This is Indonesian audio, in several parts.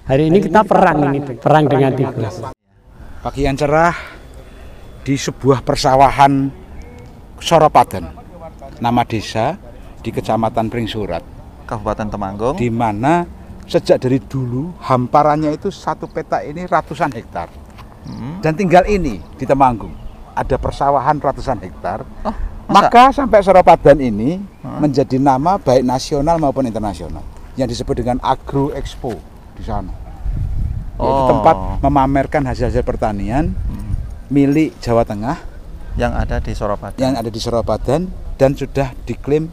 Hari ini kita perang dengan tikus. Pagi yang cerah di sebuah persawahan Soropadan, nama desa di Kecamatan Pringsurat, Kabupaten Temanggung, di mana sejak dari dulu hamparannya itu satu petak ini ratusan hektar. Dan tinggal ini di Temanggung ada persawahan ratusan hektar. Maka sampai Soropadan ini menjadi nama baik nasional maupun internasional yang disebut dengan Agro Expo di sana. Yaitu tempat memamerkan hasil-hasil pertanian milik Jawa Tengah yang ada di Soropadan. Dan sudah diklaim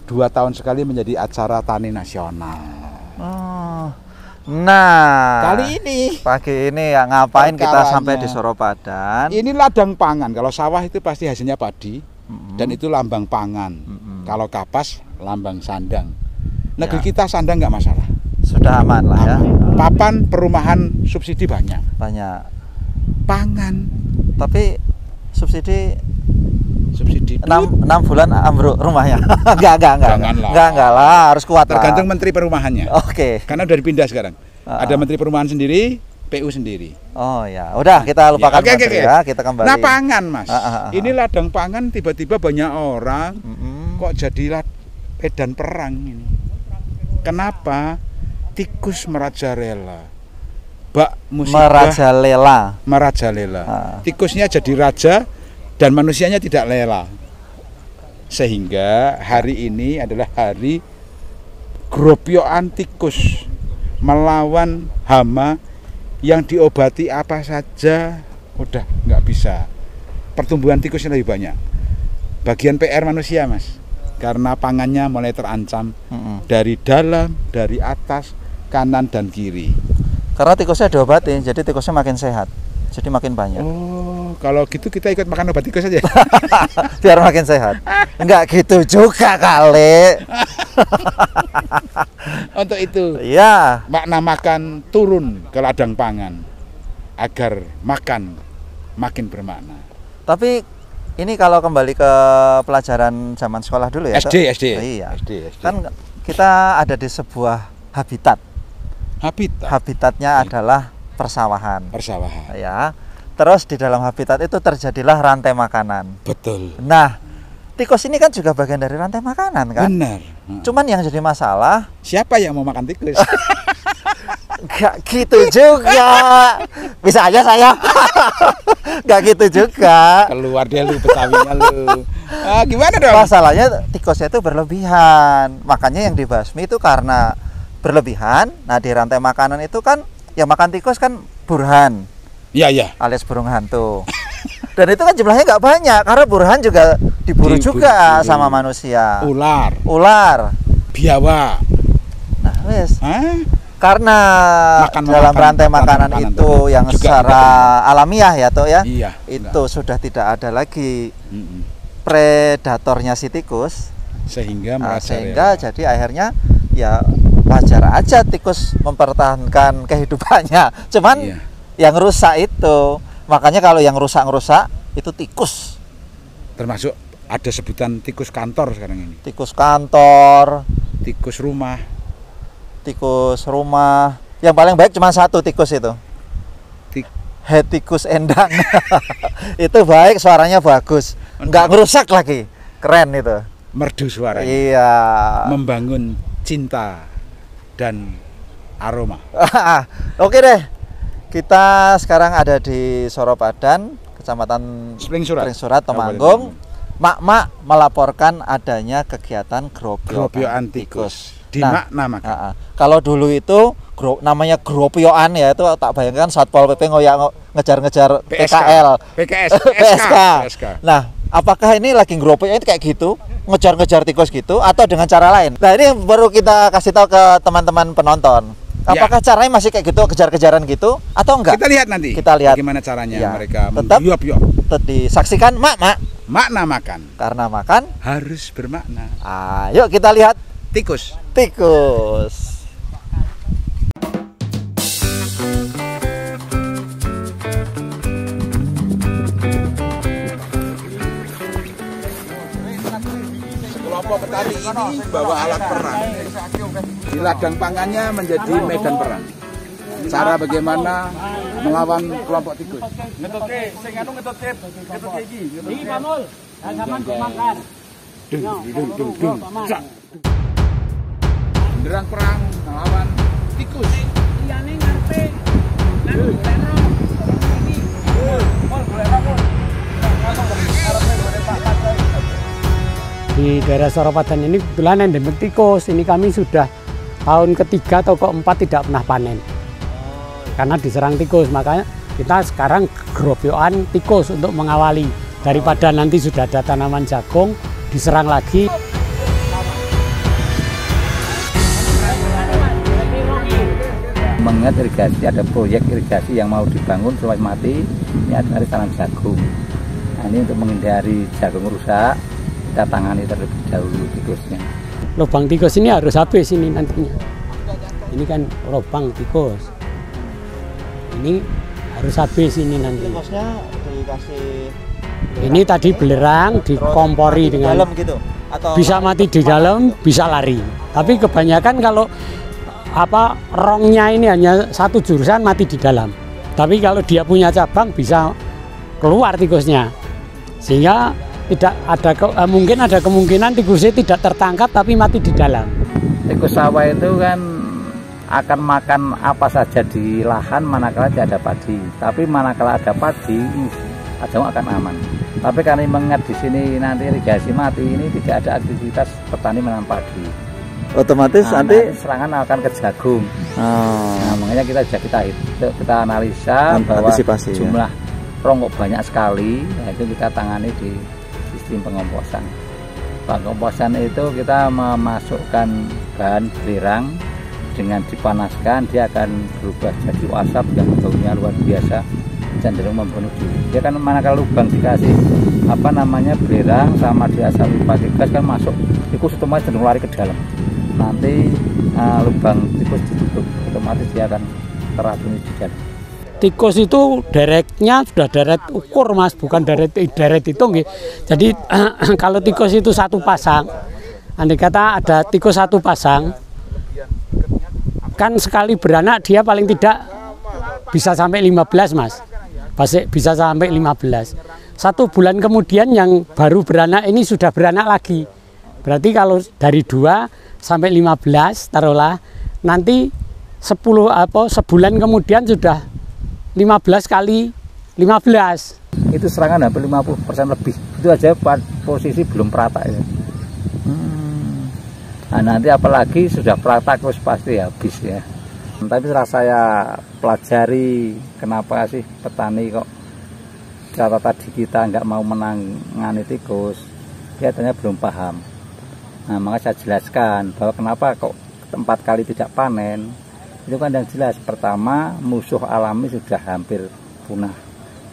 2 tahun sekali menjadi acara tani nasional. Nah, kali ini pagi ini ya ngapain kita sampai di Soropadan? Ini ladang pangan. Kalau sawah itu pasti hasilnya padi, dan itu lambang pangan. Kalau kapas lambang sandang. Negeri kita sandang nggak masalah. Sudah aman lah ya. Papan perumahan subsidi banyak. Pangan. Tapi subsidi 6 bulan ambruk rumahnya. Enggak lah, harus kuat. Tergantung menteri perumahannya. Oke. Karena udah dipindah sekarang. Ada menteri perumahan sendiri, PU sendiri. Oh ya, udah kita lupakan menteri ya, kita kembali. Nah, pangan, Mas. Ini ladang pangan, tiba-tiba banyak orang kok jadi medan perang ini. Kenapa? Tikus merajalela. Bak musibah merajalela. Tikusnya jadi raja dan manusianya tidak lela. Sehingga hari ini adalah hari gropyokan tikus melawan hama yang diobati apa saja udah nggak bisa. Pertumbuhan tikusnya lebih banyak. Bagian PR manusia, Mas, karena pangannya mulai terancam dari dalam, dari atas, kanan dan kiri. Karena tikusnya diobati, jadi tikusnya makin sehat, jadi makin banyak. Oh, kalau gitu kita ikut makan obat tikus aja. Biar makin sehat. Enggak gitu juga kali. Untuk itu, ya, makna makan turun ke ladang pangan agar makan makin bermakna. Tapi ini kalau kembali ke pelajaran zaman sekolah dulu ya. SD. Iya. SD. Kan kita ada di sebuah habitatnya adalah persawahan. Ya. Terus di dalam habitat itu terjadilah rantai makanan. Betul. Nah, tikus ini kan juga bagian dari rantai makanan kan? Benar. Cuman yang jadi masalah, siapa yang mau makan tikus? Gak gitu juga. Bisa aja saya. Gak gitu juga. Keluar dia lu Betawinya lu. Gimana dong? Masalahnya tikusnya itu berlebihan. Makanya yang dibasmi itu karena berlebihan. Nah, di rantai makanan itu kan yang makan tikus kan burhan. Iya. Alias burung hantu. Dan itu kan jumlahnya nggak banyak karena burhan juga diburu juga sama manusia. Ular. Biawak. Nah, wes. Karena dalam rantai makanan itu yang secara alamiah ya toh ya. Iya, itu sudah tidak ada lagi predatornya si tikus. Sehingga jadi akhirnya ya wajar aja tikus mempertahankan kehidupannya. Cuman yang rusak itu, makanya kalau yang rusak itu tikus. Termasuk ada sebutan tikus kantor sekarang ini. Tikus kantor, tikus rumah. Yang paling baik cuma satu tikus itu. Het tikus endang. Itu baik, suaranya bagus. Nggak ngerusak lagi. Keren itu. Merdu suaranya. Iya. Membangun cinta dan aroma. Oke deh. Kita sekarang ada di Soropadan, Kecamatan Pringsurat, Temanggung. Mak-mak melaporkan adanya kegiatan gropyokan tikus. Kalau dulu itu namanya gropyokan ya, itu tak bayangkan Satpol PP ngejar-ngejar PSK. Nah, apakah ini lagi gropyokan kayak gitu, ngejar-ngejar tikus gitu, atau dengan cara lain? Nah, ini baru kita kasih tahu ke teman-teman penonton. Apakah caranya masih kayak gitu, kejar-kejaran gitu, atau enggak? Kita lihat nanti. Bagaimana caranya mereka mengguyop-yop. Tetap disaksikan mak-mak. Makna makan. Karena makan harus bermakna. Yuk kita lihat tikus. Kelompok petani ini bawa alat perang. Di ladang pangannya menjadi medan perang. cara bagaimana melawan kelompok tikus. Menyerang perang melawan tikus. Di daerah Soropadan ini kebetulan endemik tikus. Ini kami sudah tahun ketiga atau keempat tidak pernah panen. Karena diserang tikus, makanya kita sekarang gerobyokan tikus untuk mengawali. Daripada nanti sudah ada tanaman jagung, diserang lagi. Mengingat irigasi, ada proyek irigasi yang mau dibangun supaya mati, ini ada tanam jagung. Nah, ini untuk menghindari jagung rusak, kita tangani terlebih dahulu tikusnya. Lubang tikus ini harus habis ini nantinya. Ini kan lubang tikus. Ini harus habis ini nanti. Tikusnya dikasih. Ini tadi belerang dikompori dengan dalam gitu. Atau bisa mati di dalam, bisa lari. Tapi kebanyakan kalau rongnya ini hanya satu jurusan mati di dalam. Tapi kalau dia punya cabang bisa keluar tikusnya. Sehingga tidak ada mungkin ada kemungkinan tikusnya tidak tertangkap tapi mati di dalam. Tikus sawah itu kan akan makan apa saja di lahan manakala tidak ada padi. Tapi manakala ada padi, jagung akan aman. Tapi karena mengingat di sini nanti irigasi mati, ini tidak ada aktivitas petani menanam padi. Otomatis nanti serangan akan ke jagung. Nah, makanya kita analisa bahwa jumlah rongkok banyak sekali, nah itu kita tangani di sistem pengomposan. Pengomposan itu kita memasukkan bahan belerang, dengan dipanaskan dia akan berubah jadi asap yang baunya luar biasa, cenderung membunuh diri. Dia kan manakala lubang dikasih belerang sama diasapi pakai gas kan masuk, tikus otomatis cenderung lari ke dalam. Nanti lubang tikus ditutup, otomatis dia akan teracuni di dalam. Tikus itu deretnya sudah deret ukur Mas, bukan deret hitung. Jadi kalau tikus itu satu pasang, andai kata ada tikus satu pasang, kan sekali beranak dia paling tidak bisa sampai 15 Mas. Bisa sampai 15. 1 bulan kemudian yang baru beranak ini sudah beranak lagi. Berarti kalau dari 2 sampai 15 taruhlah, nanti sebulan kemudian sudah 15 kali 15. Itu serangan hampir 50% lebih. Itu aja posisi belum merata ya. Nah, nanti apalagi sudah merata terus pasti habis ya. Tapi setelah saya pelajari kenapa sih petani kok kata tadi kita nggak mau menangani tikus, dia ternyata belum paham. Nah, maka saya jelaskan bahwa kenapa kok 4 kali tidak panen. Itu kan yang jelas, pertama musuh alami sudah hampir punah,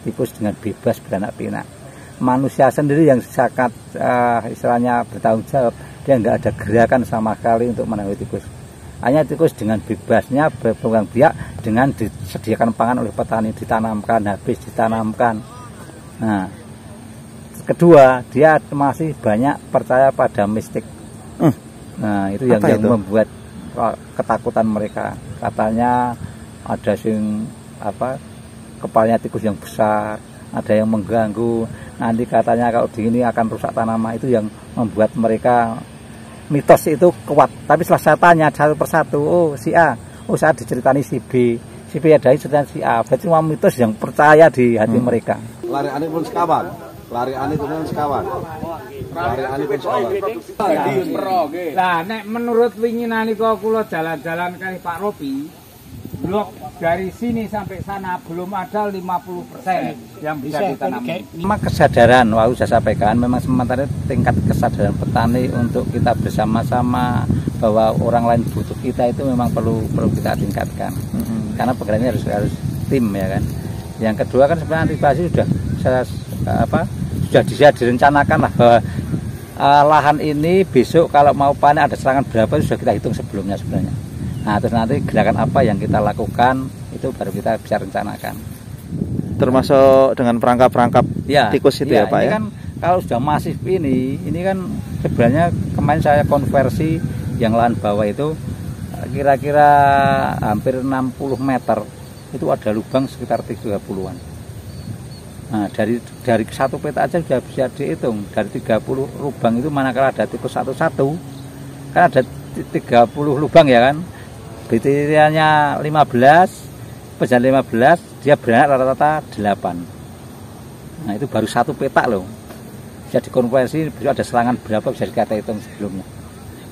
tikus dengan bebas beranak pinak. Manusia sendiri yang sangat istilahnya bertanggung jawab, dia nggak ada gerakan sama sekali untuk menangani tikus. Hanya tikus dengan bebasnya berkembang biak dengan disediakan pangan oleh petani, ditanamkan, habis ditanamkan. Nah, kedua dia masih banyak percaya pada mistik. Nah, itu yang membuat ketakutan mereka. Katanya ada kepalanya tikus yang besar, ada yang mengganggu. Nanti katanya kalau di ini akan rusak tanaman, itu yang membuat mereka mitos itu kuat. Tapi setelah saya tanya satu persatu, si A, saya diceritani si B ada diceritani si A. Berarti semua mitos yang percaya di hati mereka. Lari aneh pun sekawan. Lari aneh pun sekawan. Lari aneh pun sekawan. Lah nek menurut winginane kula jalan-jalan kali Pak Robi, blok dari sini sampai sana belum ada 50% yang bisa ditanam. Memang kesadaran, saya sampaikan, memang sementara tingkat kesadaran petani untuk kita bersama-sama bahwa orang lain butuh kita itu memang perlu kita tingkatkan. Karena pekerjaannya harus tim ya kan. Yang kedua kan sebenarnya antisipasi sudah direncanakan lah bahwa lahan ini besok kalau mau panen ada serangan berapa itu sudah kita hitung sebelumnya sebenarnya. Nah, terus nanti gerakan apa yang kita lakukan itu baru kita bisa rencanakan. Termasuk dengan perangkap-perangkap tikus itu ya Pak ini ya? Kan kalau sudah masif ini kan sebenarnya kemarin saya konversi yang lahan bawah itu kira-kira hampir 60 meter itu ada lubang sekitar 30-an. Nah, dari satu peta aja sudah bisa dihitung. Dari 30 lubang itu manakala ada tikus satu-satu, kan ada 30 lubang ya kan. Kriterianya 15, pejalan 15, dia beranak rata-rata 8. Nah, itu baru satu peta loh. Bisa dikonversi, ada serangan berapa bisa dikata hitung sebelumnya.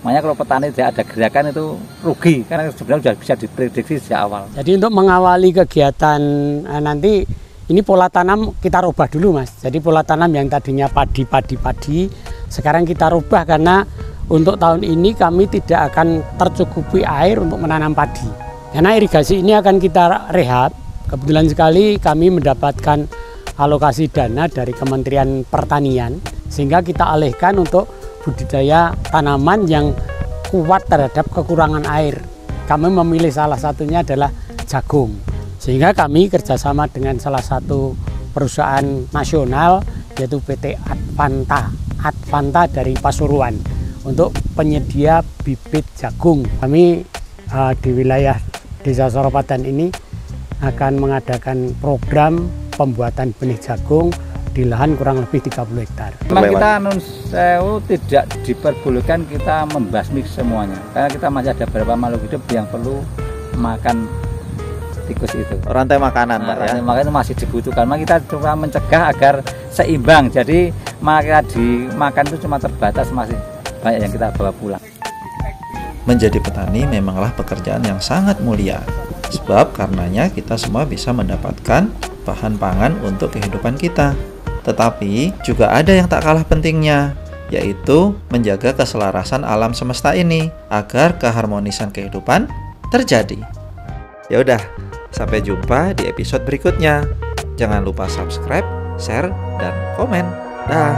Makanya kalau petani tidak ada gerakan itu rugi, karena sebenarnya sudah bisa diprediksi sejak awal. Jadi untuk mengawali kegiatan nanti, ini pola tanam kita rubah dulu Mas. Jadi pola tanam yang tadinya padi, sekarang kita rubah karena untuk tahun ini kami tidak akan tercukupi air untuk menanam padi. Karena irigasi ini akan kita rehab. Kebetulan sekali kami mendapatkan alokasi dana dari Kementerian Pertanian, sehingga kita alihkan untuk budidaya tanaman yang kuat terhadap kekurangan air. Kami memilih salah satunya adalah jagung, sehingga kami kerjasama dengan salah satu perusahaan nasional yaitu PT Advanta dari Pasuruan untuk penyedia bibit jagung. Kami di wilayah Desa Soropadan ini akan mengadakan program pembuatan benih jagung di lahan kurang lebih 30 hektar. Memang kita Nun Sewu tidak diperbolehkan kita membasmi semuanya, karena kita masih ada beberapa makhluk hidup yang perlu makan tikus itu. Rantai makanan, Pak, rantai makanan itu masih dibutuhkan. Maka kita coba mencegah agar seimbang. Jadi maka dimakan itu cuma terbatas, masih banyak yang kita bawa pulang. Menjadi petani memanglah pekerjaan yang sangat mulia, sebab karenanya kita semua bisa mendapatkan bahan pangan untuk kehidupan kita. Tetapi juga ada yang tak kalah pentingnya, yaitu menjaga keselarasan alam semesta ini agar keharmonisan kehidupan terjadi. Ya udah, sampai jumpa di episode berikutnya. Jangan lupa subscribe, share, dan komen. Dah.